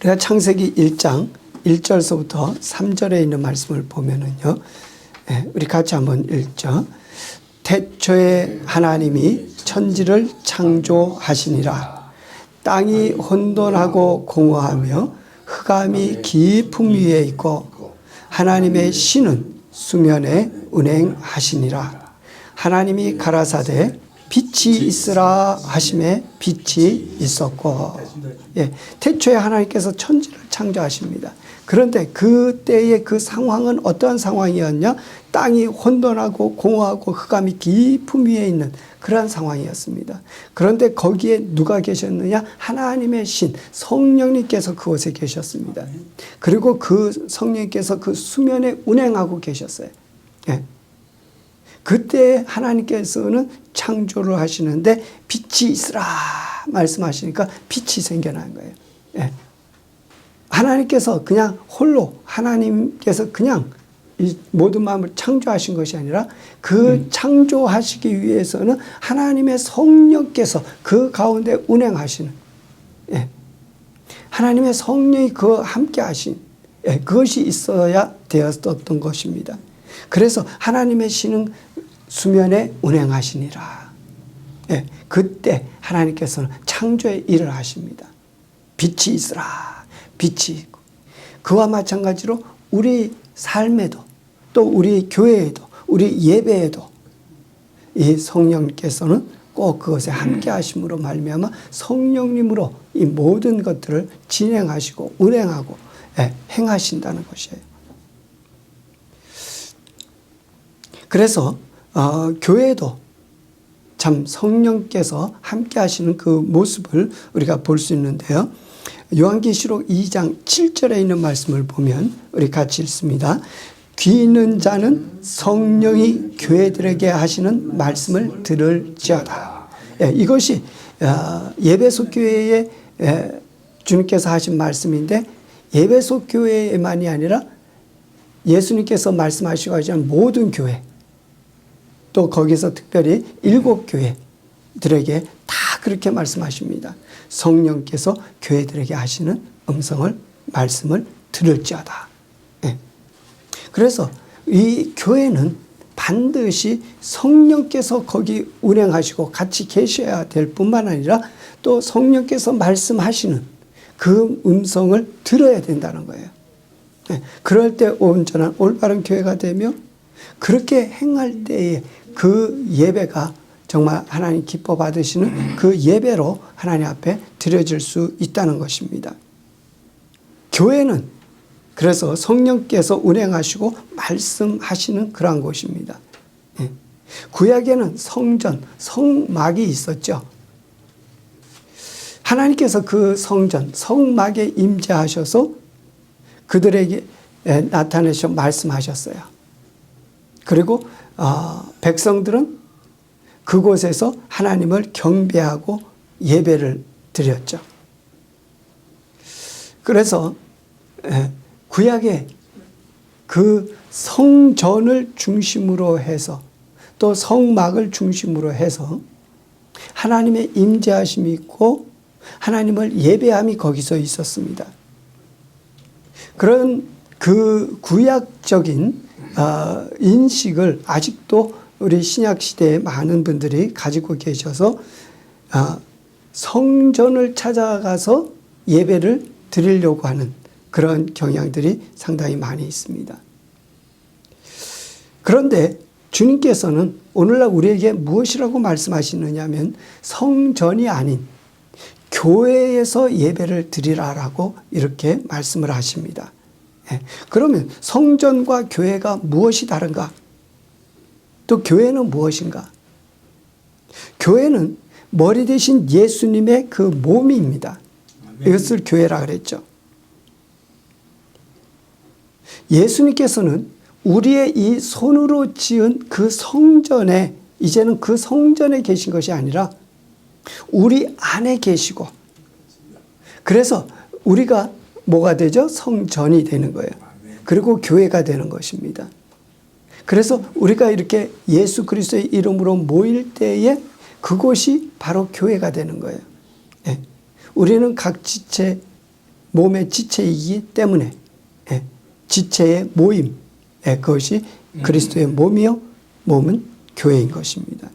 우리가 창세기 1장 1절서부터 3절에 있는 말씀을 보면은요, 우리 같이 한번 읽죠. 태초에 하나님이 천지를 창조하시니라. 땅이 혼돈하고 공허하며 흑암이 깊음 위에 있고 하나님의 신은 수면에 운행하시니라. 하나님이 가라사대 빛이 있으라 하심에 빛이 있었고. 태초에 하나님께서 천지를 창조하십니다. 그런데 그때의 그 상황은 어떠한 상황이었냐? 땅이 혼돈하고 공허하고 흑암이 깊음 위에 있는 그러한 상황이었습니다. 그런데 거기에 누가 계셨느냐? 하나님의 신, 성령님께서 그곳에 계셨습니다. 그리고 그 성령님께서 그 수면에 운행하고 계셨어요. 그때 하나님께서는 창조를 하시는데 빛이 있으라 말씀하시니까 빛이 생겨난 거예요. 하나님께서 그냥 홀로 하나님께서 그냥 이 모든 마음을 창조하신 것이 아니라 그 창조하시기 위해서는 하나님의 성령께서 그 가운데 운행하시는, 하나님의 성령이 그 함께 하신, 그것이 있어야 되었던 것입니다. 그래서 하나님의 신은 수면에 운행하시니라. 그때 하나님께서는 창조의 일을 하십니다. 빛이 있으라. 빛이 있고. 그와 마찬가지로 우리 삶에도 또 우리 교회에도 우리 예배에도 이 성령께서는 꼭 그것에 함께 하심으로 말미암아 성령님으로 이 모든 것들을 진행하시고 운행하고 행하신다는 것이에요. 그래서 교회도 참 성령께서 함께 하시는 그 모습을 우리가 볼 수 있는데요. 요한계시록 2장 7절에 있는 말씀을 보면 우리 같이 읽습니다. 귀 있는 자는 성령이 교회들에게 하시는 말씀을 들을지어다. 이것이 예배소 교회에 주님께서 하신 말씀인데, 예배소 교회만이 아니라 예수님께서 말씀하시고 하시는 모든 교회, 또 거기서 특별히 7교회들에게 다 그렇게 말씀하십니다. 성령께서 교회들에게 하시는 말씀을 들을지어다. 그래서 이 교회는 반드시 성령께서 거기 운행하시고 같이 계셔야 될 뿐만 아니라 또 성령께서 말씀하시는 그 음성을 들어야 된다는 거예요. 그럴 때 온전한 올바른 교회가 되며, 그렇게 행할 때에 그 예배가 정말 하나님 기뻐 받으시는 그 예배로 하나님 앞에 드려질 수 있다는 것입니다. 교회는 그래서 성령께서 운행하시고 말씀하시는 그러한 곳입니다. 구약에는 성전, 성막이 있었죠. 하나님께서 그 성전, 성막에 임재하셔서 그들에게 나타내셔 말씀하셨어요. 그리고 백성들은 그곳에서 하나님을 경배하고 예배를 드렸죠. 그래서 구약에 그 성전을 중심으로 해서 또 성막을 중심으로 해서 하나님의 임재하심이 있고 하나님을 예배함이 거기서 있었습니다. 그런 그 구약적인 인식을 아직도 우리 신약시대에 많은 분들이 가지고 계셔서 성전을 찾아가서 예배를 드리려고 하는 그런 경향들이 상당히 많이 있습니다. 그런데 주님께서는 오늘날 우리에게 무엇이라고 말씀하시느냐 하면 성전이 아닌 교회에서 예배를 드리라라고 이렇게 말씀을 하십니다. 그러면 성전과 교회가 무엇이 다른가? 또 교회는 무엇인가? 교회는 머리 대신 예수님의 그 몸입니다. 이것을 교회라 그랬죠. 예수님께서는 우리의 이 손으로 지은 그 성전에, 이제는 그 성전에 계신 것이 아니라 우리 안에 계시고, 그래서 우리가 뭐가 되죠? 성전이 되는 거예요. 그리고 교회가 되는 것입니다. 그래서 우리가 이렇게 예수 그리스도의 이름으로 모일 때에 그곳이 바로 교회가 되는 거예요. 우리는 각 지체 몸의 지체이기 때문에 지체의 모임, 그것이 그리스도의 몸이요 몸은 교회인 것입니다.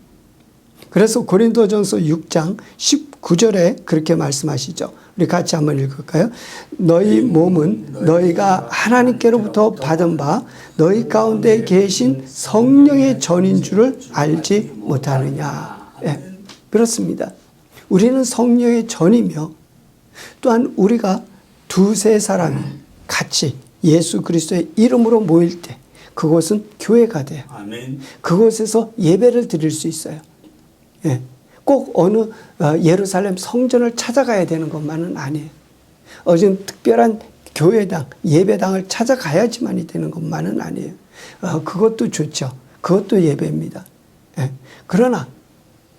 그래서 고린도전서 6장 19절에 그렇게 말씀하시죠. 우리 같이 한번 읽을까요? 너희 몸은 너희가 하나님께로부터 받은 바 너희 가운데 계신 성령의 전인 줄을 알지 못하느냐. 그렇습니다. 우리는 성령의 전이며 또한 우리가 두세 사람이 같이 예수 그리스도의 이름으로 모일 때 그곳은 교회가 돼요. 그곳에서 예배를 드릴 수 있어요. 꼭 어느 예루살렘 성전을 찾아가야 되는 것만은 아니에요. 어떤 특별한 교회당, 예배당을 찾아가야지만이 되는 것만은 아니에요. 그것도 좋죠. 그것도 예배입니다. 그러나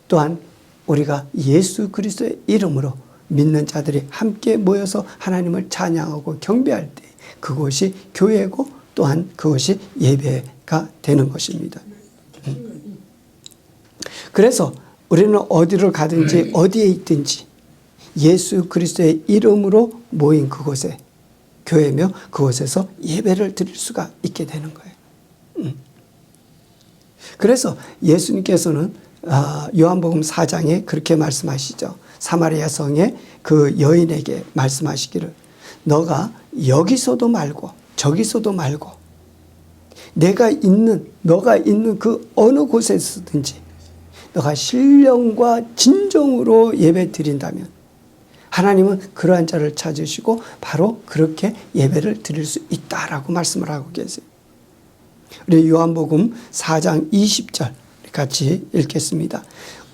또한 우리가 예수 그리스도의 이름으로 믿는 자들이 함께 모여서 하나님을 찬양하고 경배할 때 그것이 교회고 또한 그것이 예배가 되는 것입니다. 그래서 우리는 어디를 가든지 어디에 있든지 예수 그리스도의 이름으로 모인 그곳에 교회며 그곳에서 예배를 드릴 수가 있게 되는 거예요. 그래서 예수님께서는 요한복음 4장에 그렇게 말씀하시죠. 사마리아 성의 그 여인에게 말씀하시기를 너가 여기서도 말고 저기서도 말고 너가 있는 그 어느 곳에서든지 너가 신령과 진정으로 예배 드린다면 하나님은 그러한 자를 찾으시고 바로 그렇게 예배를 드릴 수 있다라고 말씀을 하고 계세요. 우리 요한복음 4장 20절 같이 읽겠습니다.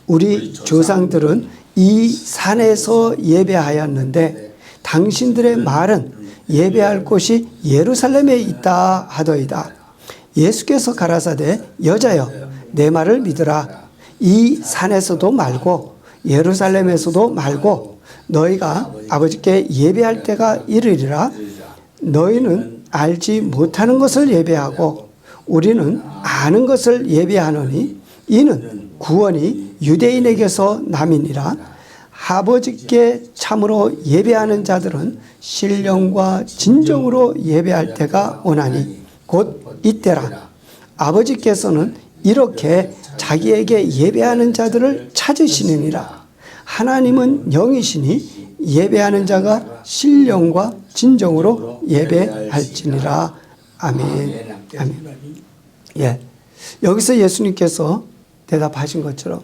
우리 조상들은 이 산에서 예배하였는데 당신들의 말은 예배할 곳이 예루살렘에 있다 하더이다. 예수께서 가라사대 여자여 내 말을 믿으라. 이 산에서도 말고 예루살렘에서도 말고 너희가 아버지께 예배할 때가 이르리라. 너희는 알지 못하는 것을 예배하고 우리는 아는 것을 예배하노니 이는 구원이 유대인에게서 남이니라. 아버지께 참으로 예배하는 자들은 신령과 진정으로 예배할 때가 오나니 곧 이때라. 아버지께서는 이렇게 자기에게 예배하는 자들을 찾으시느니라. 하나님은 영이시니 예배하는 자가 신령과 진정으로 예배할지니라. 아멘. 아멘. 예. 여기서 예수님께서 대답하신 것처럼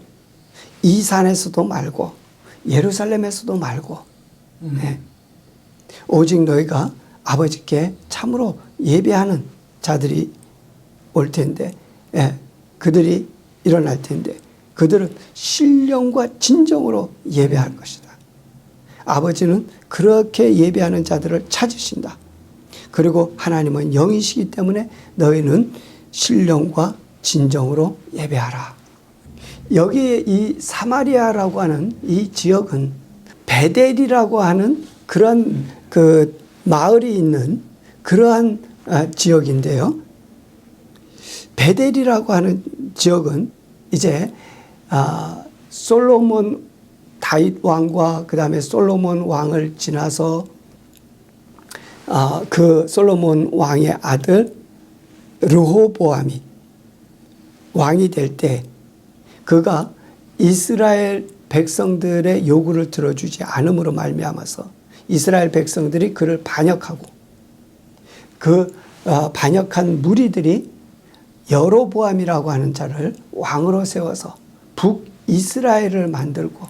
이 산에서도 말고 예루살렘에서도 말고 오직 너희가 아버지께 참으로 예배하는 자들이 올 텐데 그들이 일어날 텐데 그들은 신령과 진정으로 예배할 것이다. 아버지는 그렇게 예배하는 자들을 찾으신다. 그리고 하나님은 영이시기 때문에 너희는 신령과 진정으로 예배하라. 여기에 이 사마리아라고 하는 이 지역은 베델이라고 하는 그런 그 마을이 있는 그러한 지역인데요. 베델이라고 하는 지역은 이제 솔로몬 다윗 왕과 그 다음에 솔로몬 왕을 지나서 그 솔로몬 왕의 아들 르호보암이 왕이 될 때 그가 이스라엘 백성들의 요구를 들어주지 않음으로 말미암아서 이스라엘 백성들이 그를 반역하고 그 반역한 무리들이 여로보암이라고 하는 자를 왕으로 세워서 북이스라엘을 만들고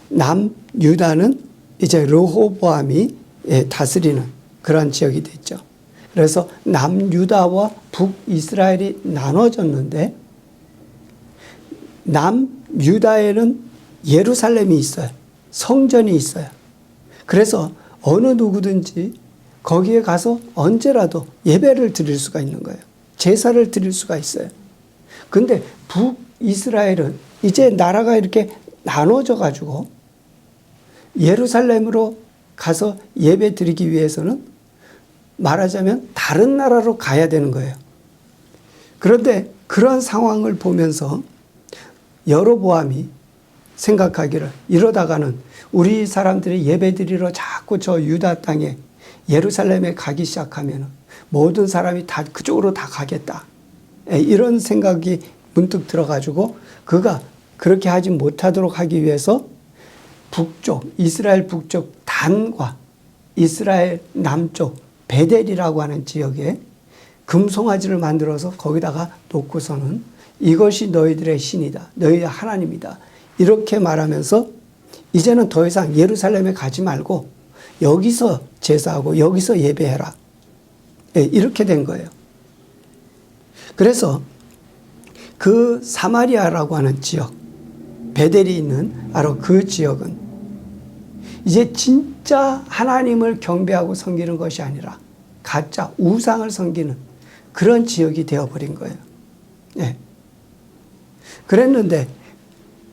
남유다는 이제 르호보암이 다스리는 그런 지역이 됐죠. 그래서 남유다와 북이스라엘이 나눠졌는데 남유다에는 예루살렘이 있어요. 성전이 있어요. 그래서 어느 누구든지 거기에 가서 언제라도 예배를 드릴 수가 있는 거예요. 제사를 드릴 수가 있어요. 근데 북이스라엘은 이제 나라가 이렇게 나눠져 가지고 예루살렘으로 가서 예배 드리기 위해서는 말하자면 다른 나라로 가야 되는 거예요. 그런데 그런 상황을 보면서 여로보암이 생각하기를 이러다가는 우리 사람들이 예배드리러 자꾸 저 유다 땅에 예루살렘에 가기 시작하면 모든 사람이 다 그쪽으로 다 가겠다. 이런 생각이 문득 들어가지고 그가 그렇게 하지 못하도록 하기 위해서 북쪽, 이스라엘 북쪽 단과 이스라엘 남쪽 베델이라고 하는 지역에 금송아지를 만들어서 거기다가 놓고서는 이것이 너희들의 신이다. 너희의 하나님이다. 이렇게 말하면서 이제는 더 이상 예루살렘에 가지 말고 여기서 제사하고 여기서 예배해라. 이렇게 된 거예요. 그래서 그 사마리아라고 하는 지역, 베델이 있는 바로 그 지역은 이제 진짜 하나님을 경배하고 섬기는 것이 아니라 가짜 우상을 섬기는 그런 지역이 되어버린 거예요. 예. 그랬는데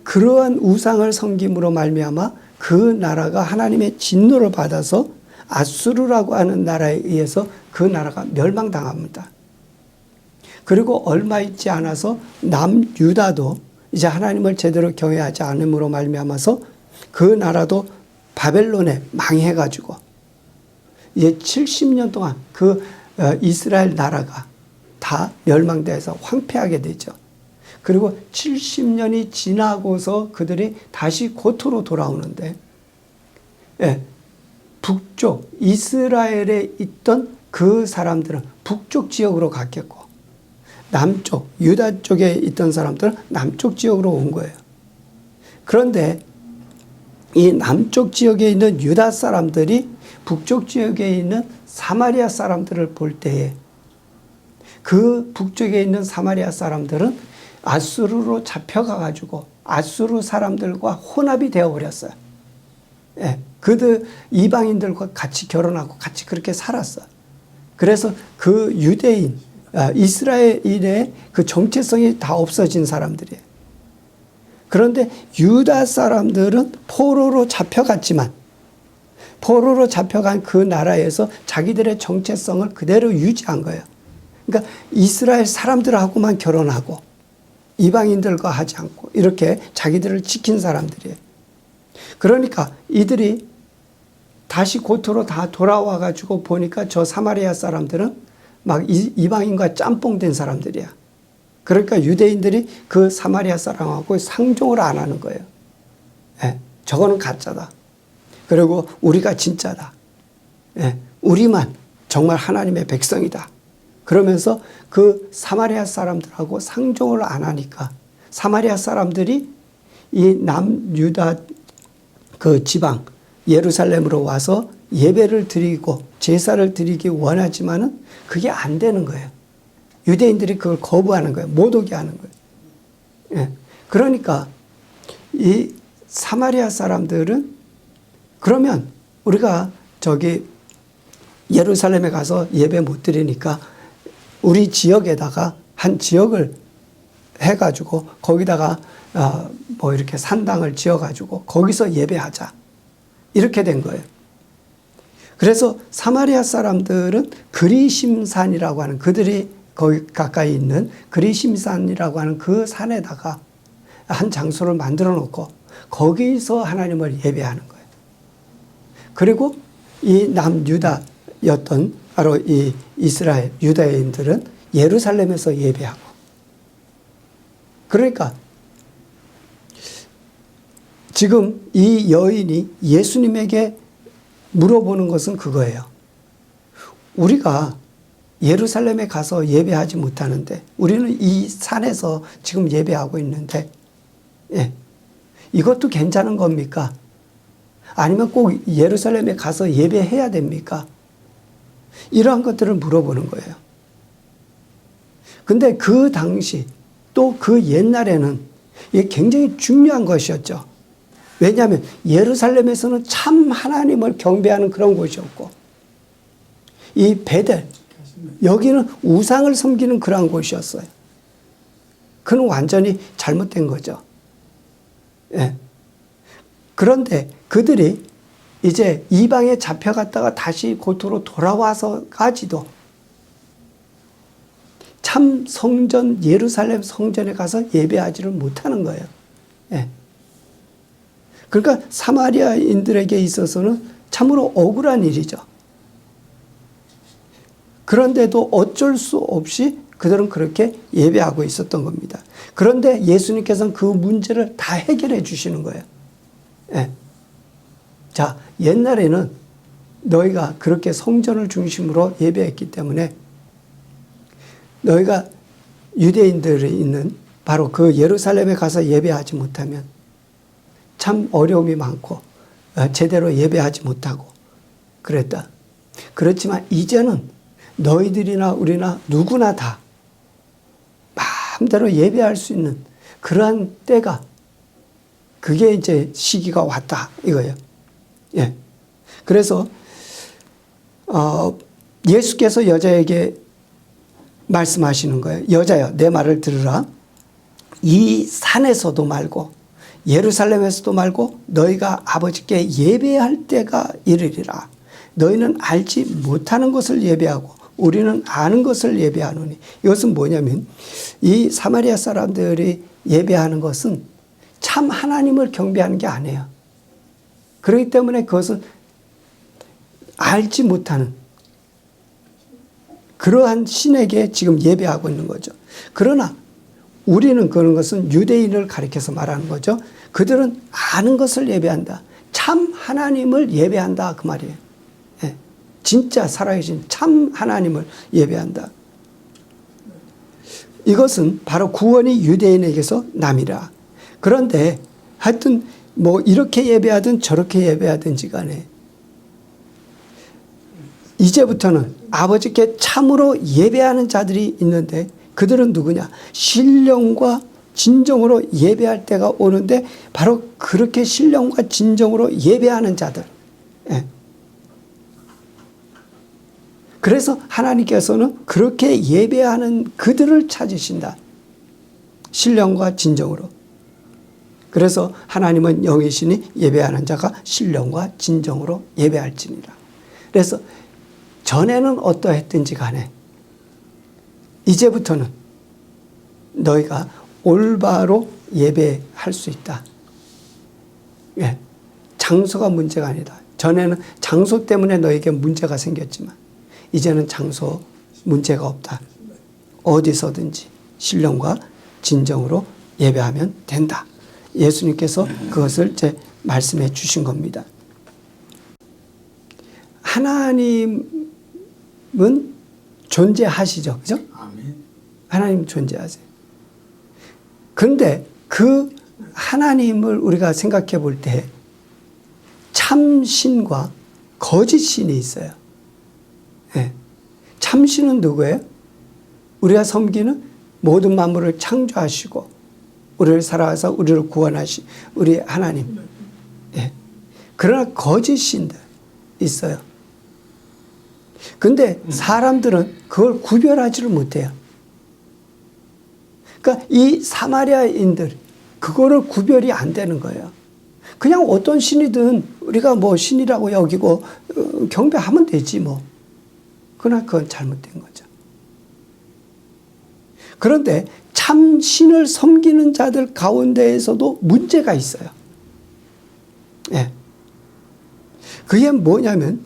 그러한 우상을 섬김으로 말미암아 그 나라가 하나님의 진노를 받아서 아수르라고 하는 나라에 의해서 그 나라가 멸망당합니다. 그리고 얼마 있지 않아서 남유다도 이제 하나님을 제대로 경외하지 않음으로 말미암아서 그 나라도 바벨론에 망해가지고 이제 70년 동안 그 이스라엘 나라가 다 멸망돼서 황폐하게 되죠. 그리고 70년이 지나고서 그들이 다시 고토로 돌아오는데, 예, 북쪽 이스라엘에 있던 그 사람들은 북쪽 지역으로 갔겠고 남쪽 유다 쪽에 있던 사람들은 남쪽 지역으로 온 거예요. 그런데 이 남쪽 지역에 있는 유다 사람들이 북쪽 지역에 있는 사마리아 사람들을 볼 때에 그 북쪽에 있는 사마리아 사람들은 아수르로 잡혀가가지고 아수르 사람들과 혼합이 되어버렸어요. 예, 그들 이방인들과 같이 결혼하고 같이 그렇게 살았어요. 그래서 그 유대인, 이스라엘의 그 정체성이 다 없어진 사람들이에요. 그런데 유다 사람들은 포로로 잡혀갔지만 포로로 잡혀간 그 나라에서 자기들의 정체성을 그대로 유지한 거예요. 그러니까 이스라엘 사람들하고만 결혼하고 이방인들과 하지 않고 이렇게 자기들을 지킨 사람들이에요. 그러니까 이들이 다시 고토로 다 돌아와 가지고 보니까 저 사마리아 사람들은 막 이방인과 짬뽕된 사람들이야. 그러니까 유대인들이 그 사마리아 사람하고 상종을 안 하는 거예요. 예, 저거는 가짜다. 그리고 우리가 진짜다. 예, 우리만 정말 하나님의 백성이다. 그러면서 그 사마리아 사람들하고 상종을 안 하니까 사마리아 사람들이 이 남유다 그 지방 예루살렘으로 와서 예배를 드리고 제사를 드리기 원하지만은 그게 안 되는 거예요. 유대인들이 그걸 거부하는 거예요. 못 오게 하는 거예요. 예. 그러니까 이 사마리아 사람들은 그러면 우리가 저기 예루살렘에 가서 예배 못 드리니까 우리 지역에다가 한 지역을 해가지고 거기다가 뭐 이렇게 산당을 지어가지고 거기서 예배하자. 이렇게 된 거예요. 그래서 사마리아 사람들은 그리심산이라고 하는 그들이 거기 가까이 있는 그리심산이라고 하는 그 산에다가 한 장소를 만들어 놓고 거기서 하나님을 예배하는 거예요. 그리고 이 남유다였던 바로 이 이스라엘 유다인들은 예루살렘에서 예배하고 그러니까 지금 이 여인이 예수님에게 물어보는 것은 그거예요. 우리가 예루살렘에 가서 예배하지 못하는데 우리는 이 산에서 지금 예배하고 있는데 예, 이것도 괜찮은 겁니까? 아니면 꼭 예루살렘에 가서 예배해야 됩니까? 이러한 것들을 물어보는 거예요. 근데 그 당시 또 그 옛날에는 이게 굉장히 중요한 것이었죠. 왜냐하면 예루살렘에서는 참 하나님을 경배하는 그런 곳이었고 이 베델 여기는 우상을 섬기는 그러한 곳이었어요. 그는 완전히 잘못된 거죠. 예. 그런데 그들이 이제 이방에 잡혀갔다가 다시 고토로 돌아와서까지도 참 성전 예루살렘 성전에 가서 예배하지를 못하는 거예요. 예. 그러니까 사마리아인들에게 있어서는 참으로 억울한 일이죠. 그런데도 어쩔 수 없이 그들은 그렇게 예배하고 있었던 겁니다. 그런데 예수님께서는 그 문제를 다 해결해 주시는 거예요. 예. 자, 옛날에는 너희가 그렇게 성전을 중심으로 예배했기 때문에 너희가 유대인들이 있는 바로 그 예루살렘에 가서 예배하지 못하면 참 어려움이 많고 제대로 예배하지 못하고 그랬다. 그렇지만 이제는 너희들이나 우리나 누구나 다 마음대로 예배할 수 있는 그러한 때가 그게 이제 시기가 왔다 이거예요. 예. 그래서 예수께서 여자에게 말씀하시는 거예요. 여자여, 내 말을 들으라. 이 산에서도 말고 예루살렘에서도 말고 너희가 아버지께 예배할 때가 이르리라. 너희는 알지 못하는 것을 예배하고 우리는 아는 것을 예배하노니. 이것은 뭐냐면 이 사마리아 사람들이 예배하는 것은 참 하나님을 경배하는 게 아니에요. 그렇기 때문에 그것은 알지 못하는 그러한 신에게 지금 예배하고 있는 거죠. 그러나 우리는 그런 것은 유대인을 가리켜서 말하는 거죠. 그들은 아는 것을 예배한다. 참 하나님을 예배한다 그 말이에요. 예. 진짜 살아계신 참 하나님을 예배한다. 이것은 바로 구원이 유대인에게서 남이라. 그런데 하여튼 뭐 이렇게 예배하든 저렇게 예배하든지 간에 이제부터는 아버지께 참으로 예배하는 자들이 있는데 그들은 누구냐? 신령과 진정으로 예배할 때가 오는데 바로 그렇게 신령과 진정으로 예배하는 자들. 예. 그래서 하나님께서는 그렇게 예배하는 그들을 찾으신다. 신령과 진정으로. 그래서 하나님은 영이시니 예배하는 자가 신령과 진정으로 예배할지니라. 그래서 전에는 어떠했든지 간에 이제부터는 너희가 올바로 예배할 수 있다. 예. 장소가 문제가 아니다. 전에는 장소 때문에 너에게 문제가 생겼지만 이제는 장소 문제가 없다. 어디서든지 신령과 진정으로 예배하면 된다. 예수님께서 그것을 이제 말씀해 주신 겁니다. 하나님은 존재하시죠. 그죠? 하나님 존재하세요. 그런데 그 하나님을 우리가 생각해 볼 때 참신과 거짓신이 있어요. 네. 참신은 누구예요? 우리가 섬기는 모든 만물을 창조하시고 우리를 살아서 우리를 구원하신 우리 하나님. 네. 그러나 거짓신들 있어요. 근데 사람들은 그걸 구별하지를 못해요. 그러니까 이 사마리아인들 그거를 구별이 안 되는 거예요. 그냥 어떤 신이든 우리가 뭐 신이라고 여기고 경배하면 되지 뭐. 그러나 그건 잘못된 거죠. 그런데 참 신을 섬기는 자들 가운데에서도 문제가 있어요. 예. 그게 뭐냐면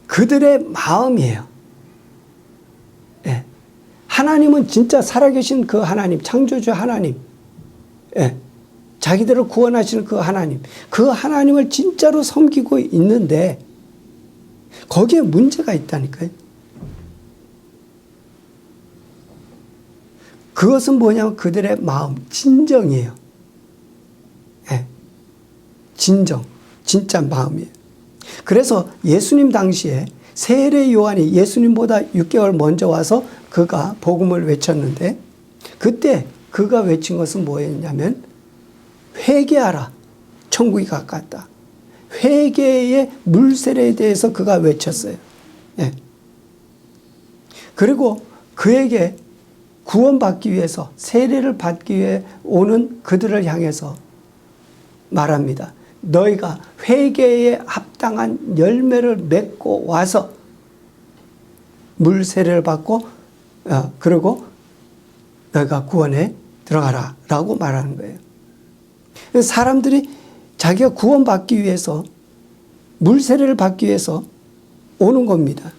그들의 마음이에요. 예. 하나님은 진짜 살아계신 그 하나님, 창조주 하나님, 예. 자기들을 구원하시는 그 하나님을 진짜로 섬기고 있는데 거기에 문제가 있다니까요. 그것은 뭐냐면 그들의 마음, 진정이에요. 예. 진정, 진짜 마음이에요. 그래서 예수님 당시에 세례 요한이 예수님보다 6개월 먼저 와서 그가 복음을 외쳤는데 그때 그가 외친 것은 뭐였냐면 회개하라, 천국이 가깝다. 회개의 물세례에 대해서 그가 외쳤어요. 예. 그리고 그에게 구원받기 위해서 세례를 받기 위해 오는 그들을 향해서 말합니다. 너희가 회개에 합당한 열매를 맺고 와서 물세례를 받고 그리고 너희가 구원에 들어가라 라고 말하는 거예요. 사람들이 자기가 구원받기 위해서 물세례를 받기 위해서 오는 겁니다.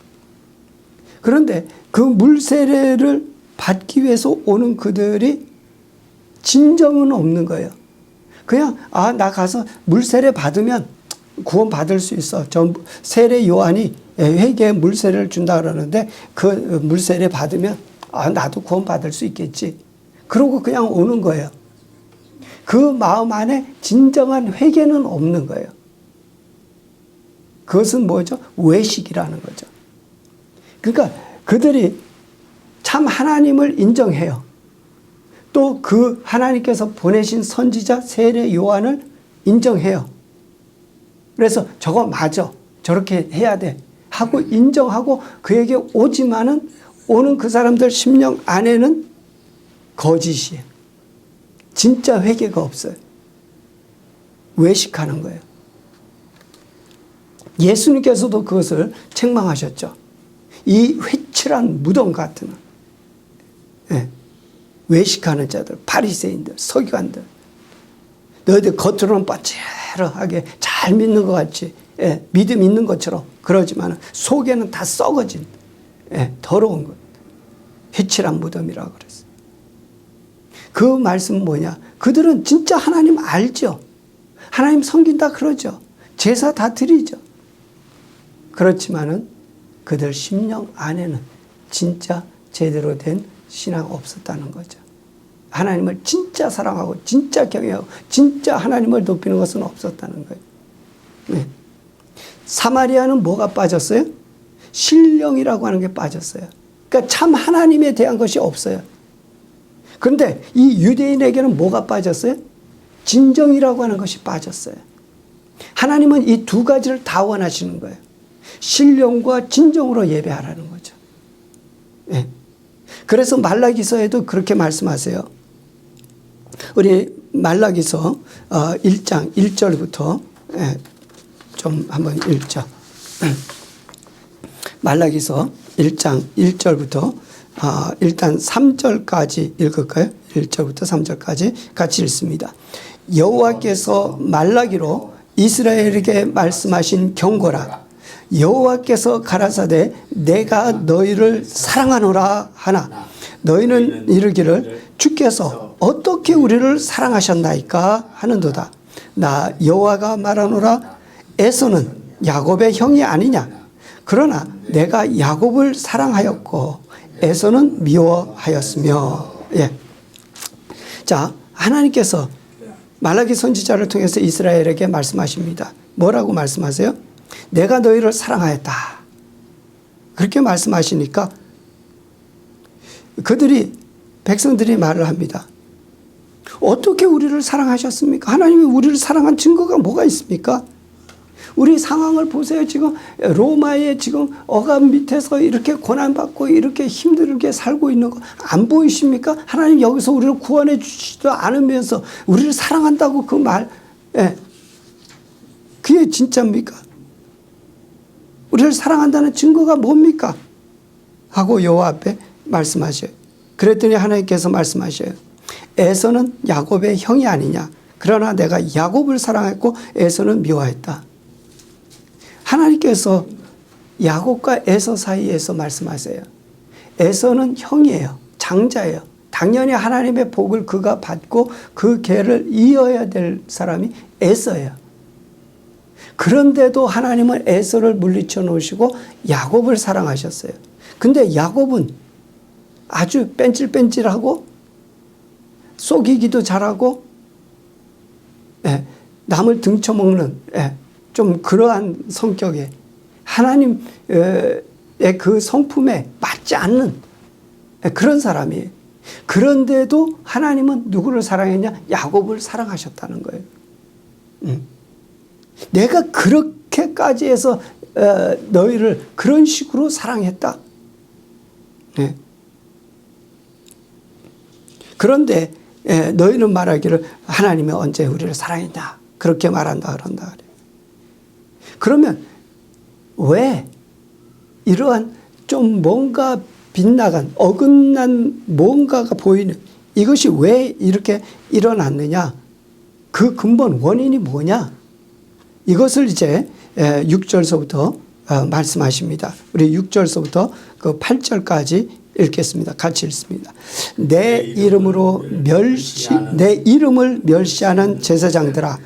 그런데 그 물세례를 받기 위해서 오는 그들이 진정은 없는 거예요. 그냥 나 가서 물세례 받으면 구원 받을 수 있어. 저 세례 요한이 회개에 물세례를 준다 그러는데 그 물세례 받으면 나도 구원 받을 수 있겠지. 그러고 그냥 오는 거예요. 그 마음 안에 진정한 회개는 없는 거예요. 그것은 뭐죠? 외식이라는 거죠. 그러니까 그들이 참 하나님을 인정해요. 또 그 하나님께서 보내신 선지자 세례 요한을 인정해요. 그래서 저거 맞아. 저렇게 해야 돼. 하고 인정하고 그에게 오지만은 오는 그 사람들 심령 안에는 거짓이에요. 진짜 회개가 없어요. 외식하는 거예요. 예수님께서도 그것을 책망하셨죠. 이 회칠한 무덤 같은 외식하는 자들, 바리새인들, 서기관들, 너희들 겉으로는 뻐찌하게 잘 믿는 것 같이 믿음 있는 것처럼 그러지만 속에는 다 썩어진 더러운 것, 회칠한 무덤이라고 그랬어요. 그 말씀은 뭐냐? 그들은 진짜 하나님 알죠. 하나님 섬긴다 그러죠. 제사 다 드리죠. 그렇지만은 그들 심령 안에는 진짜 제대로 된 신앙 없었다는 거죠. 하나님을 진짜 사랑하고 진짜 경외하고 진짜 하나님을 높이는 것은 없었다는 거예요. 네. 사마리아는 뭐가 빠졌어요? 신령이라고 하는 게 빠졌어요. 그러니까 참 하나님에 대한 것이 없어요. 그런데 이 유대인에게는 뭐가 빠졌어요? 진정이라고 하는 것이 빠졌어요. 하나님은 이 두 가지를 다 원하시는 거예요. 신령과 진정으로 예배하라는 거죠. 네. 그래서 말라기서에도 그렇게 말씀하세요. 우리 말라기서 1장 1절부터 좀 한번 읽죠. 말라기서 1장 1절부터 일단 3절까지 읽을까요? 1절부터 3절까지 같이 읽습니다. 여호와께서 말라기로 이스라엘에게 말씀하신 경고라. 여호와께서 가라사대 내가 너희를 사랑하노라 하나 너희는 이르기를 주께서 어떻게 우리를 사랑하셨나이까 하는도다. 나 여호와가 말하노라 에서는 야곱의 형이 아니냐. 그러나 내가 야곱을 사랑하였고 에서는 미워하였으며. 자, 하나님께서 말라기 선지자를 통해서 이스라엘에게 말씀하십니다. 뭐라고 말씀하세요? 내가 너희를 사랑하였다. 그렇게 말씀하시니까 백성들이 말을 합니다. 어떻게 우리를 사랑하셨습니까? 하나님이 우리를 사랑한 증거가 뭐가 있습니까? 우리 상황을 보세요. 지금 로마의 지금 억압 밑에서 이렇게 고난받고 이렇게 힘들게 살고 있는 거 안 보이십니까? 하나님 여기서 우리를 구원해 주지도 않으면서 우리를 사랑한다고 그 말, 그게 진짜입니까? 우리를 사랑한다는 증거가 뭡니까? 하고 여호와 앞에 말씀하셔요. 그랬더니 하나님께서 말씀하셔요. 에서는 야곱의 형이 아니냐. 그러나 내가 야곱을 사랑했고 에서는 미워했다. 하나님께서 야곱과 에서 사이에서 말씀하세요. 에서는 형이에요. 장자예요. 당연히 하나님의 복을 그가 받고 그 계를 이어야 될 사람이 에서예요. 그런데도 하나님은 에서를 물리쳐 놓으시고 야곱을 사랑하셨어요. 근데 야곱은 아주 뺀질뺀질하고 속이기도 잘하고 남을 등쳐먹는 좀 그러한 성격의 하나님의 그 성품에 맞지 않는 그런 사람이에요. 그런데도 하나님은 누구를 사랑했냐? 야곱을 사랑하셨다는 거예요. 내가 그렇게까지 해서 너희를 그런 식으로 사랑했다. 그런데 너희는 말하기를 하나님이 언제 우리를 사랑했냐? 그렇게 말한다 그런다 그래요. 그러면 왜 이러한 좀 뭔가 빗나간 어긋난 뭔가가 보이는 이것이 왜 이렇게 일어났느냐? 그 근본 원인이 뭐냐? 이것을 이제 6절서부터 말씀하십니다. 우리 6절서부터 그 8절까지 읽겠습니다. 같이 읽습니다. 내 이름을 멸시하는 제사장들아,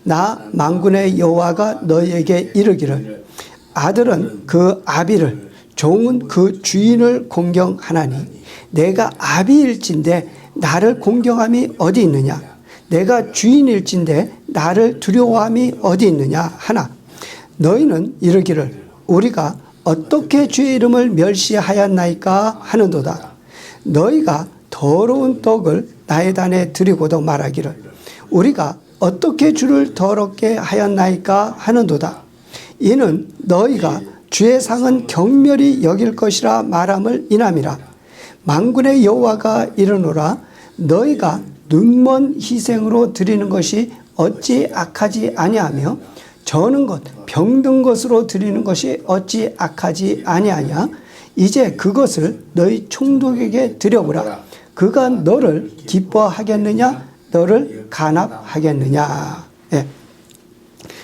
나 만군의 여호와가 너희에게 이르기를, 아들은 그 아비를, 종은 그 주인을 공경하나니 내가 아비일진데 나를 공경함이 어디 있느냐? 내가 주인일진데 나를 두려워함이 어디 있느냐 하나, 너희는 이르기를 우리가 어떻게 주의 이름을 멸시하였나이까 하는도다. 너희가 더러운 떡을 나의 단에 드리고도 말하기를 우리가 어떻게 주를 더럽게 하였나이까 하는도다. 이는 너희가 주의 상은 경멸히 여길 것이라 말함을 인함이라. 만군의 여호와가 이르노라, 너희가 눈먼 희생으로 드리는 것이 어찌 악하지 아니하며 저는 것 병든 것으로 드리는 것이 어찌 악하지 아니하냐. 이제 그것을 너희 총독에게 드려보라. 그가 너를 기뻐하겠느냐 너를 간합하겠느냐. 예.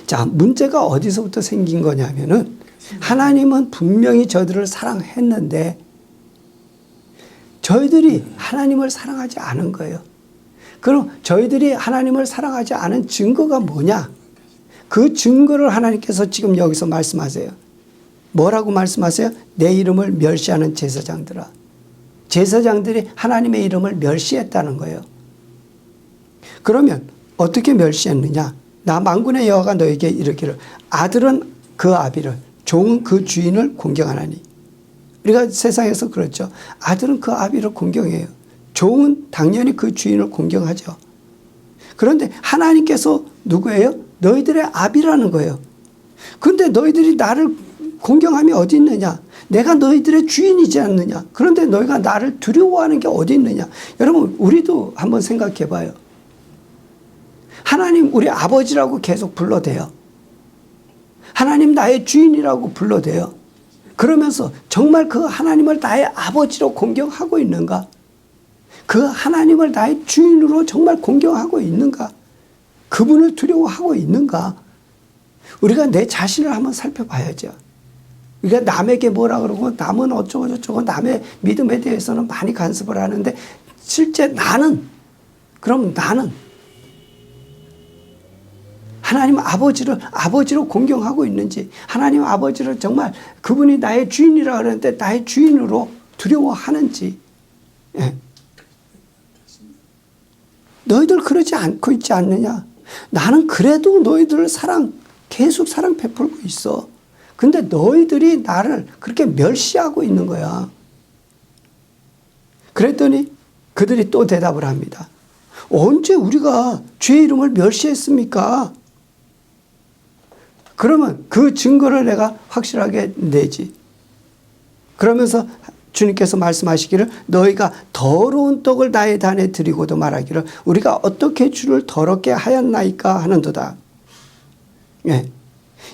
자, 문제가 어디서부터 생긴 거냐면은 하나님은 분명히 저들을 사랑했는데 저희들이 하나님을 사랑하지 않은 거예요. 그럼 저희들이 하나님을 사랑하지 않은 증거가 뭐냐? 그 증거를 하나님께서 지금 여기서 말씀하세요. 뭐라고 말씀하세요? 내 이름을 멸시하는 제사장들아. 제사장들이 하나님의 이름을 멸시했다는 거예요. 그러면 어떻게 멸시했느냐? 나 만군의 여호와가 너에게 이르기를 아들은 그 아비를, 종은 그 주인을 공경하나니. 우리가 세상에서 그렇죠. 아들은 그 아비를 공경해요. 종은 당연히 그 주인을 공경하죠. 그런데 하나님께서 누구예요? 너희들의 아비라는 거예요. 그런데 너희들이 나를 공경함이 어디 있느냐? 내가 너희들의 주인이지 않느냐? 그런데 너희가 나를 두려워하는 게 어디 있느냐? 여러분, 우리도 한번 생각해 봐요. 하나님 우리 아버지라고 계속 불러대요. 하나님 나의 주인이라고 불러대요. 그러면서 정말 그 하나님을 나의 아버지로 공경하고 있는가? 그 하나님을 나의 주인으로 정말 공경하고 있는가? 그분을 두려워하고 있는가? 우리가 내 자신을 한번 살펴봐야죠. 우리가 남에게 뭐라 그러고 남은 어쩌고 저쩌고 남의 믿음에 대해서는 많이 간섭을 하는데 실제 나는, 그럼 나는 하나님 아버지로 공경하고 있는지, 하나님 아버지를 정말 그분이 나의 주인이라 그러는데 나의 주인으로 두려워하는지. 예. 너희들 그러지 않고 있지 않느냐? 나는 그래도 너희들을 계속 사랑 베풀고 있어. 근데 너희들이 나를 그렇게 멸시하고 있는 거야. 그랬더니 그들이 또 대답을 합니다. 언제 우리가 주의 이름을 멸시했습니까? 그러면 그 증거를 내가 확실하게 내지. 그러면서 주님께서 말씀하시기를 너희가 더러운 떡을 나의 단에 드리고도 말하기를 우리가 어떻게 주를 더럽게 하였나이까 하는도다. 예.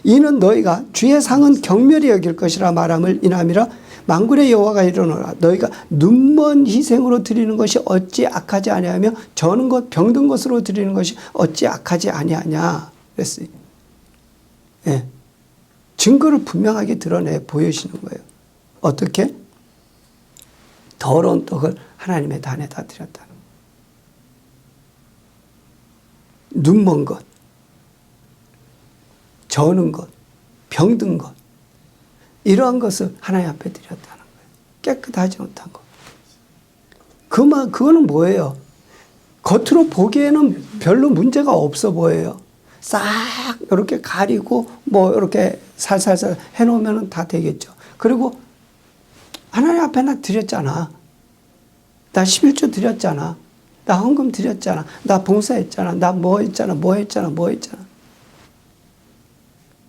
이는 너희가 주의 상은 경멸히 여길 것이라 말함을 인함이라. 만군의 여호와가 이르노라, 너희가 눈먼 희생으로 드리는 것이 어찌 악하지 아니하며 저는 것 병든 것으로 드리는 것이 어찌 악하지 아니하냐 그랬어요. 예. 증거를 분명하게 드러내 보여주시는 거예요. 어떻게? 더러운 떡을 하나님의 단에다 드렸다는 거예요. 눈먼 것, 저는 것, 병든 것, 이러한 것을 하나님 앞에 드렸다는 거예요. 깨끗하지 못한 것. 그거는 뭐예요? 겉으로 보기에는 별로 문제가 없어 보여요. 싹 이렇게 가리고 뭐 이렇게 살살살 해놓으면 다 되겠죠. 그리고 하나님 앞에 나 드렸잖아. 나 11조 드렸잖아. 나 헌금 드렸잖아. 나 봉사했잖아. 나 뭐 했잖아.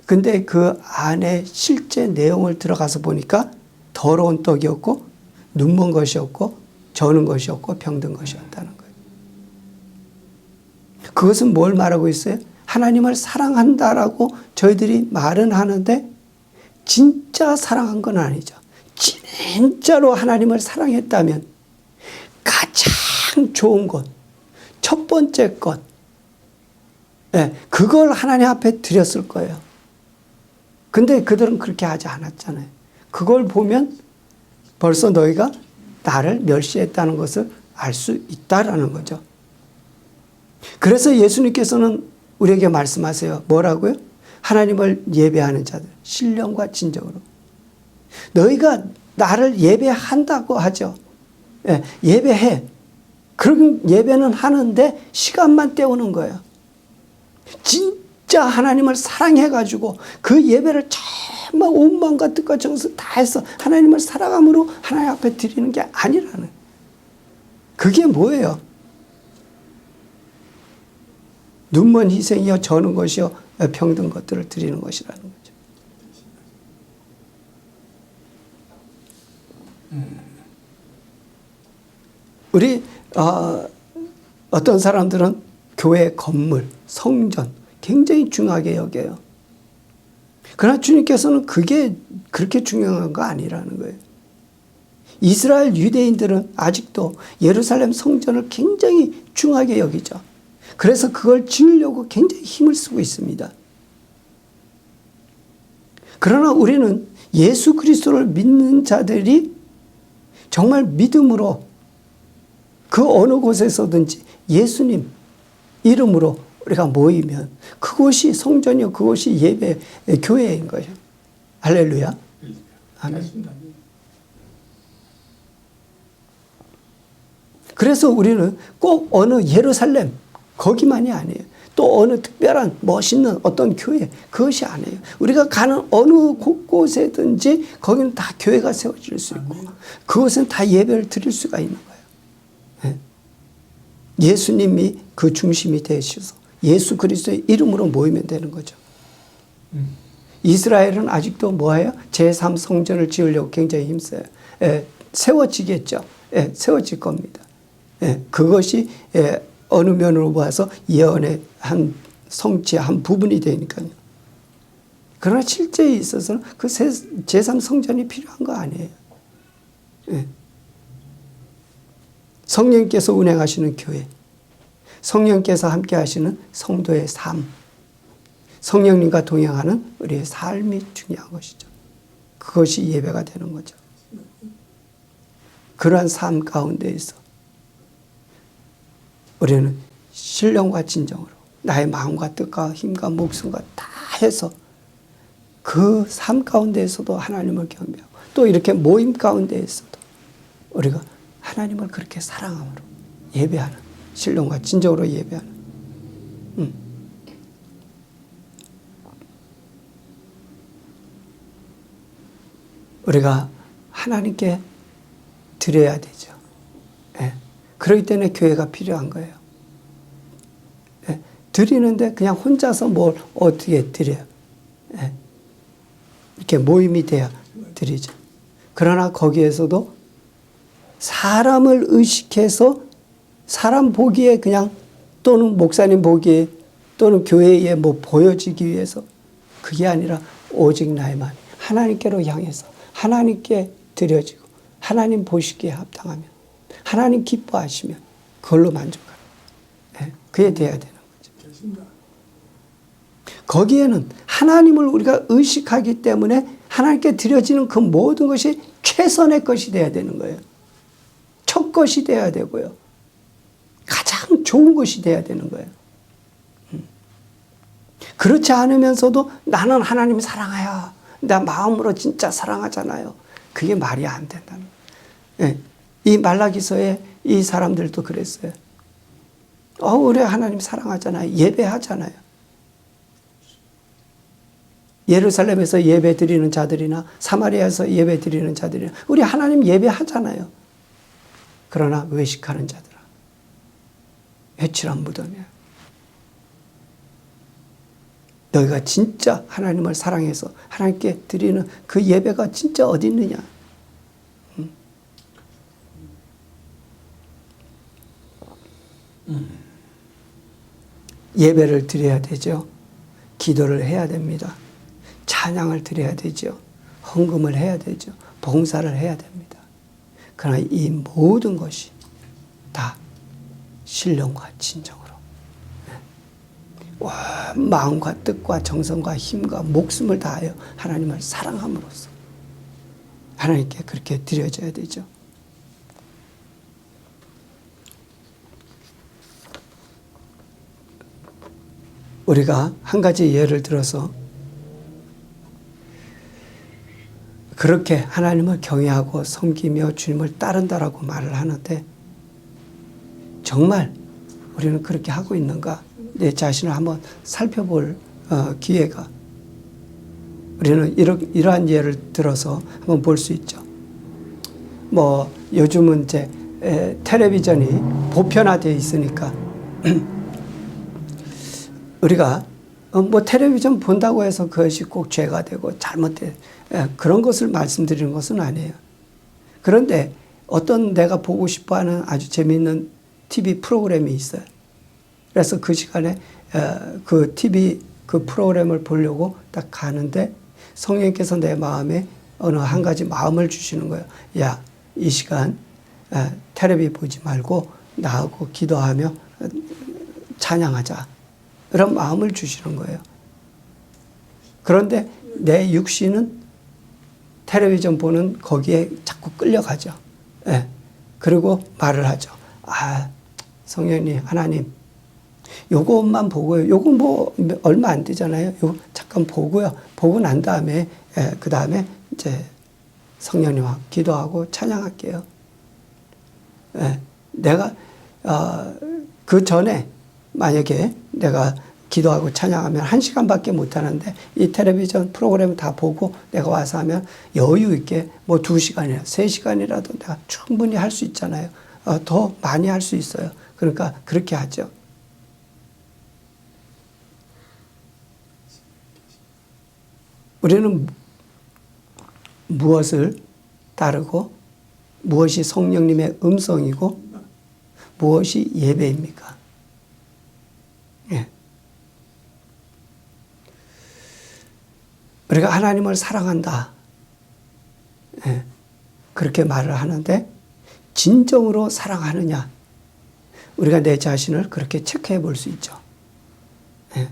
근데 그 안에 실제 내용을 들어가서 보니까 더러운 떡이었고 눈먼 것이었고 저는 것이었고 병든 것이었다는 거예요. 그것은 뭘 말하고 있어요? 하나님을 사랑한다라고 저희들이 말은 하는데 진짜 사랑한 건 아니죠. 진짜로 하나님을 사랑했다면 가장 좋은 것, 첫 번째 것, 예, 그걸 하나님 앞에 드렸을 거예요. 근데 그들은 그렇게 하지 않았잖아요. 그걸 보면 벌써 너희가 나를 멸시했다는 것을 알 수 있다라는 거죠. 그래서 예수님께서는 우리에게 말씀하세요. 뭐라고요? 하나님을 예배하는 자들, 신령과 진정으로. 너희가 나를 예배한다고 하죠. 예, 예배해. 그런 예배는 하는데 시간만 때우는 거예요. 진짜 하나님을 사랑해가지고 그 예배를 정말 온 마음과 뜻과 정성 다 해서 하나님을 사랑함으로 하나님 앞에 드리는 게 아니라는. 그게 뭐예요? 눈먼 희생이요 저는 것이요 병든 것들을 드리는 것이라는 거죠. 우리 어떤 사람들은 교회 건물, 성전 굉장히 중요하게 여겨요. 그러나 주님께서는 그게 그렇게 중요한 거 아니라는 거예요. 이스라엘 유대인들은 아직도 예루살렘 성전을 굉장히 중요하게 여기죠. 그래서 그걸 지으려고 굉장히 힘을 쓰고 있습니다. 그러나 우리는 예수 그리스도를 믿는 자들이 정말 믿음으로 그 어느 곳에서든지 예수님 이름으로 우리가 모이면 그곳이 성전이요, 그곳이 예배, 교회인 거예요. 할렐루야. 아멘. 그래서 우리는 꼭 어느 예루살렘 거기만이 아니에요. 또 어느 특별한 멋있는 어떤 교회 그것이 아니에요. 우리가 가는 어느 곳곳에든지 거기는 다 교회가 세워질 수 있고 그곳은 다 예배를 드릴 수가 있는 거예요. 예수님이 그 중심이 되셔서 예수 그리스도의 이름으로 모이면 되는 거죠. 이스라엘은 아직도 뭐예요? 제3성전을 지으려고 굉장히 힘써요. 세워지겠죠. 세워질 겁니다. 그것이 어느 면으로 봐서 예언의 한 성취의 한 부분이 되니까요. 그러나 실제에 있어서는 그 제3성전이 필요한 거 아니에요. 성령께서 운행하시는 교회, 성령께서 함께 하시는 성도의 삶, 성령님과 동행하는 우리의 삶이 중요한 것이죠. 그것이 예배가 되는 거죠. 그러한 삶 가운데에서 우리는 신령과 진정으로 나의 마음과 뜻과 힘과 목숨과 다 해서 그 삶 가운데에서도 하나님을 경배하고 또 이렇게 모임 가운데에서도 우리가 하나님을 그렇게 사랑함으로 예배하는, 신령과 진정으로 예배하는. 우리가 하나님께 드려야 되죠. 그렇기 때문에 교회가 필요한 거예요. 드리는데 그냥 혼자서 뭘 어떻게 드려요. 이렇게 모임이 돼야 드리죠. 그러나 거기에서도 사람을 의식해서 사람 보기에 그냥 또는 목사님 보기에 또는 교회에 뭐 보여지기 위해서 그게 아니라 오직 나의 마음이 하나님께로 향해서 하나님께 드려지고 하나님 보시기에 합당하면 하나님 기뻐하시면 그걸로 만족하는 그게 돼야 되는 거죠. 거기에는 하나님을 우리가 의식하기 때문에 하나님께 드려지는 그 모든 것이 최선의 것이 돼야 되는 거예요. 첫 것이 돼야 되고요. 가장 좋은 것이 돼야 되는 거예요. 그렇지 않으면서도 나는 하나님 사랑해요. 나 마음으로 진짜 사랑하잖아요. 그게 말이 안 된다는 거예요. 이 말라기서에 이 사람들도 그랬어요. 우리 하나님 사랑하잖아요. 예배하잖아요. 예루살렘에서 예배 드리는 자들이나 사마리아에서 예배 드리는 자들이나 우리 하나님 예배하잖아요. 그러나 외식하는 자들아 회칠한 무덤이야. 너희가 진짜 하나님을 사랑해서 하나님께 드리는 그 예배가 진짜 어디 있느냐. 예배를 드려야 되죠. 기도를 해야 됩니다. 찬양을 드려야 되죠. 헌금을 해야 되죠. 봉사를 해야 됩니다. 그러나 이 모든 것이 다 신령과 진정으로 마음과 뜻과 정성과 힘과 목숨을 다하여 하나님을 사랑함으로써 하나님께 그렇게 드려져야 되죠. 우리가 한 가지 예를 들어서 그렇게 하나님을 경외하고 섬기며 주님을 따른다라고 말을 하는데 정말 우리는 그렇게 하고 있는가? 내 자신을 한번 살펴볼 기회가 우리는 이러한 예를 들어서 한번 볼 수 있죠. 뭐 요즘은 이제 텔레비전이 보편화되어 있으니까 우리가 뭐 텔레비전 본다고 해서 그것이 꼭 죄가 되고 잘못된 그런 것을 말씀드리는 것은 아니에요. 그런데 어떤 내가 보고 싶어하는 아주 재미있는 TV 프로그램이 있어요. 그래서 그 시간에 그 TV 그 프로그램을 보려고 딱 가는데 성령께서 내 마음에 어느 한 가지 마음을 주시는 거예요. 야, 이 시간 텔레비 보지 말고 나하고 기도하며 찬양하자. 그런 마음을 주시는 거예요. 그런데 내 육신은 텔레비전 보는 거기에 자꾸 끌려가죠. 예. 그리고 말을 하죠. 성령님, 하나님, 요것만 보고요. 요거 뭐 얼마 안 되잖아요. 요거 잠깐 보고요. 보고 난 다음에 그 다음에 이제 성령님하고 기도하고 찬양할게요. 예. 내가 그 전에 만약에 내가 기도하고 찬양하면 1시간밖에 못 하는데 이 텔레비전 프로그램 다 보고 내가 와서 하면 여유 있게 뭐 2시간이나 3시간이라도 내가 충분히 할 수 있잖아요. 더 많이 할 수 있어요. 그러니까 그렇게 하죠. 우리는 무엇을 따르고 무엇이 성령님의 음성이고 무엇이 예배입니까? 예. 우리가 하나님을 사랑한다. 예. 그렇게 말을 하는데 진정으로 사랑하느냐? 우리가 내 자신을 그렇게 체크해 볼 수 있죠. 예.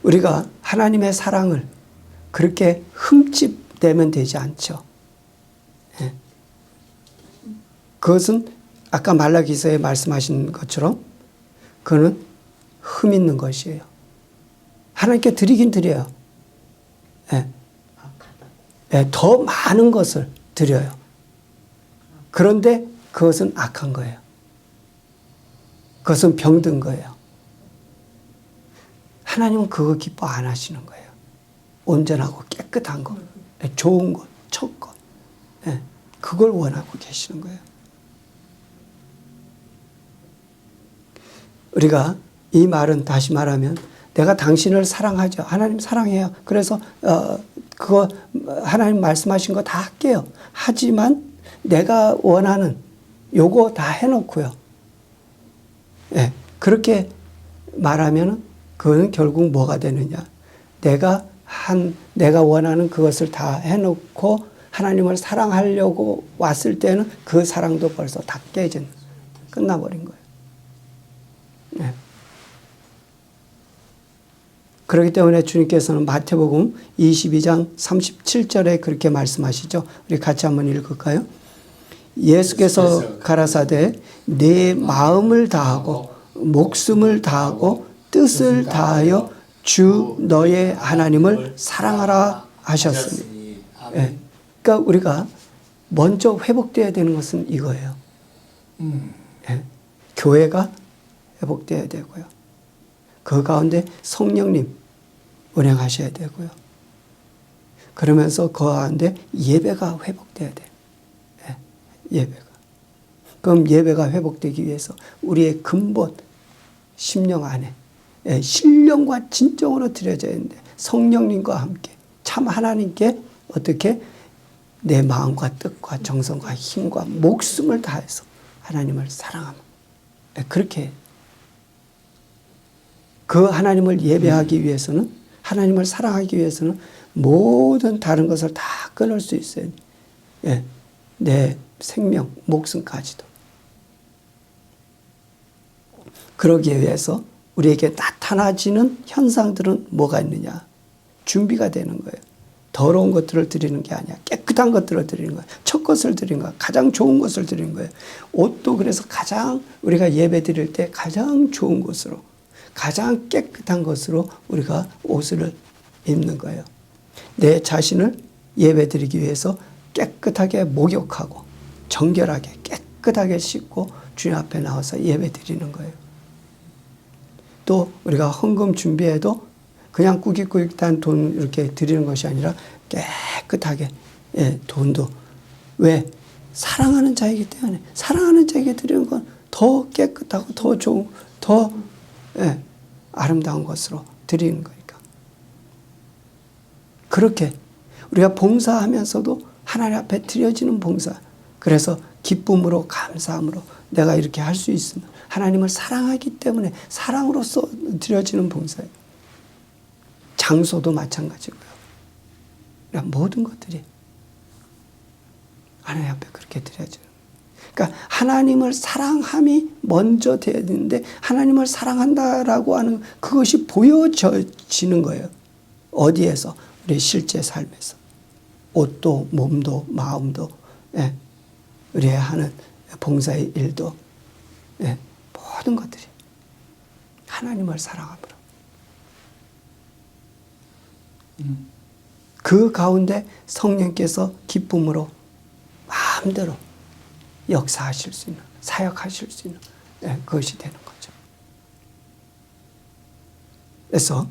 우리가 하나님의 사랑을 그렇게 흠집내면 되지 않죠. 예. 그것은 아까 말라기서에 말씀하신 것처럼 그거는 흠 있는 것이에요. 하나님께 드리긴 드려요. 예. 예, 더 많은 것을 드려요. 그런데 그것은 악한 거예요. 그것은 병든 거예요. 하나님은 그거 기뻐 안 하시는 거예요. 온전하고 깨끗한 것, 좋은 것, 첫 것. 예, 그걸 원하고 계시는 거예요. 우리가 이 말은 다시 말하면 내가 당신을 사랑하죠. 하나님 사랑해요. 그래서 그거 하나님 말씀하신 거 다 할게요. 하지만 내가 원하는 요거 다 해놓고요. 예, 그렇게 말하면 그거는 결국 뭐가 되느냐. 내가 원하는 그것을 다 해놓고 하나님을 사랑하려고 왔을 때는 그 사랑도 벌써 다 끝나버린 거예요. 네. 그렇기 때문에 주님께서는 마태복음 22장 37절에 그렇게 말씀하시죠. 우리 같이 한번 읽을까요? 예수께서 가라사대 내 마음을 다하고 목숨을 다하고 뜻을 다하여 주 너의 하나님을 사랑하라 하셨으니. 네. 그러니까 우리가 먼저 회복되어야 되는 것은 이거예요. 네. 교회가 회복되어야 되고요. 그 가운데 성령님 운행하셔야 되고요. 그러면서 그 가운데 예배가 회복돼야 돼요. 네, 예배가. 그럼 예배가 회복되기 위해서 우리의 근본 심령 안에 신령과 진정으로 드려져야 하는데 성령님과 함께 참 하나님께 어떻게 내 마음과 뜻과 정성과 힘과 목숨을 다해서 하나님을 사랑하면 그렇게 그 하나님을 예배하기 위해서는 하나님을 사랑하기 위해서는 모든 다른 것을 다 끊을 수 있어요. 예, 내 생명, 목숨까지도. 그러기 위해서 우리에게 나타나지는 현상들은 뭐가 있느냐? 준비가 되는 거예요. 더러운 것들을 드리는 게 아니야. 깨끗한 것들을 드리는 거예요. 첫 것을 드리는 거예요. 가장 좋은 것을 드리는 거예요. 옷도 그래서 가장 우리가 예배 드릴 때 가장 좋은 것으로, 가장 깨끗한 것으로 우리가 옷을 입는 거예요. 내 자신을 예배 드리기 위해서 깨끗하게 목욕하고 정결하게 깨끗하게 씻고 주님 앞에 나와서 예배 드리는 거예요. 또 우리가 헌금 준비해도 그냥 꾸깃꾸깃한 돈 이렇게 드리는 것이 아니라 깨끗하게, 예, 돈도. 왜? 사랑하는 자이기 때문에. 사랑하는 자에게 드리는 건 더 깨끗하고 더 좋은, 더, 예, 아름다운 것으로 드리는 거니까. 그렇게 우리가 봉사하면서도 하나님 앞에 드려지는 봉사. 그래서 기쁨으로, 감사함으로 내가 이렇게 할 수 있으면 하나님을 사랑하기 때문에 사랑으로서 드려지는 봉사예요. 장소도 마찬가지고요. 모든 것들이 하나님 앞에 그렇게 드려져요. 그러니까 하나님을 사랑함이 먼저 돼야 되는데 하나님을 사랑한다라고 하는 그것이 보여지는 거예요. 어디에서? 우리 실제 삶에서. 옷도 몸도 마음도, 예, 우리의 하는 봉사의 일도, 예, 모든 것들이 하나님을 사랑함으로. 그 가운데 성령께서 기쁨으로 마음대로 역사하실 수 있는, 사역하실 수 있는, 예, 그것이 되는 거죠. 그래서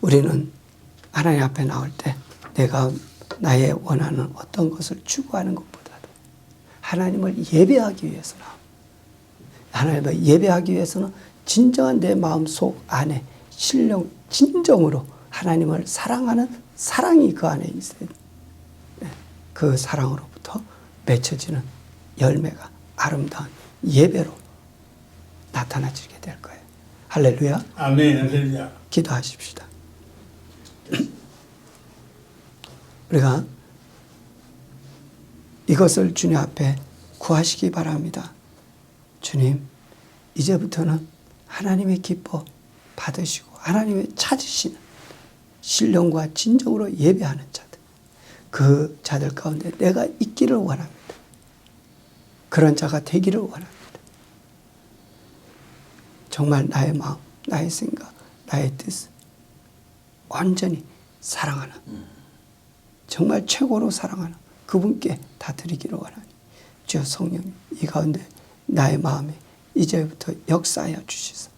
우리는 하나님 앞에 나올 때 내가 나의 원하는 어떤 것을 추구하는 것보다도 하나님을 예배하기 위해서 나옵니다. 하나님을 예배하기 위해서는 진정한 내 마음속 안에 진정으로 하나님을 사랑하는 사랑이 그 안에 있어야 돼요. 그 사랑으로부터 맺혀지는 열매가 아름다운 예배로 나타나지게 될 거예요. 할렐루야. 아멘. 할렐루야. 기도하십시다. 우리가 이것을 주님 앞에 구하시기 바랍니다. 주님, 이제부터는 하나님의 기뻐 받으시고 하나님의 찾으시는 신령과 진정으로 예배하는 자들, 그 자들 가운데 내가 있기를 원합니다. 그런 자가 되기를 원합니다. 정말 나의 마음, 나의 생각, 나의 뜻 완전히 사랑하는, 정말 최고로 사랑하는 그분께 다 드리기를 원하니 주여 성령님, 이 가운데 나의 마음에 이제부터 역사하여 주시소.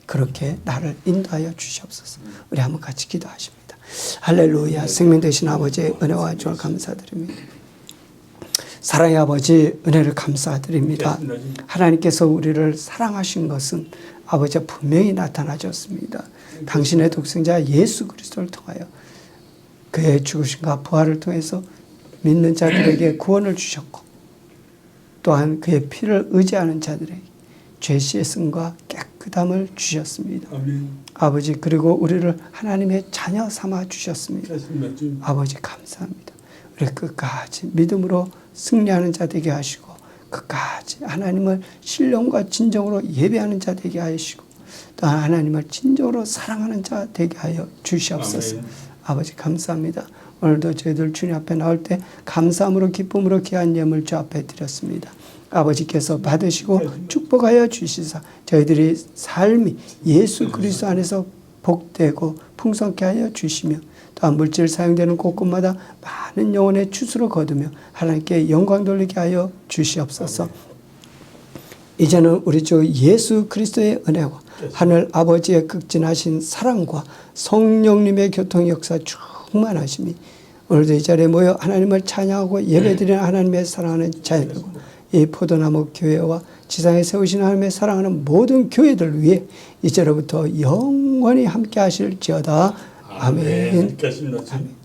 그렇게 나를 인도하여 주시옵소서. 우리 한번 같이 기도하십니다. 할렐루야. 생명 되신 아버지의 은혜와 주를 감사드립니다. 사랑의 아버지, 은혜를 감사드립니다. 하나님께서 우리를 사랑하신 것은 아버지가 분명히 나타나셨습니다. 당신의 독생자 예수 그리스도를 통하여 그의 죽으심과 부활을 통해서 믿는 자들에게 구원을 주셨고, 또한 그의 피를 의지하는 자들에게 죄 씻음과 깨끗함을 주셨습니다. 아멘. 아버지, 그리고 우리를 하나님의 자녀 삼아 주셨습니다. 그렇습니다. 아버지 감사합니다. 우리 끝까지 믿음으로 승리하는 자 되게 하시고, 끝까지 하나님을 신령과 진정으로 예배하는 자 되게 하시고, 또 하나님을 진정으로 사랑하는 자 되게 하여 주시옵소서. 아멘. 아버지 감사합니다. 오늘도 저희들 주님 앞에 나올 때 감사함으로 기쁨으로 귀한 예물 주 앞에 드렸습니다. 아버지께서 받으시고 축복하여 주시사 저희들이 삶이 예수 그리스도 안에서 복되고 풍성케 하여 주시며, 또한 물질 사용되는 곳곳마다 많은 영혼의 추수로 거두며 하나님께 영광 돌리게 하여 주시옵소서. 이제는 우리 주 예수 그리스도의 은혜와 하늘 아버지의 극진하신 사랑과 성령님의 교통 역사 충만하심이 오늘도 이 자리에 모여 하나님을 찬양하고 예배드리는 하나님의 사랑하는 자녀들과 이 포도나무 교회와 지상에 세우신 하나님의 사랑하는 모든 교회들 위해 이제로부터 영원히 함께 하실지어다. 아멘. 아멘.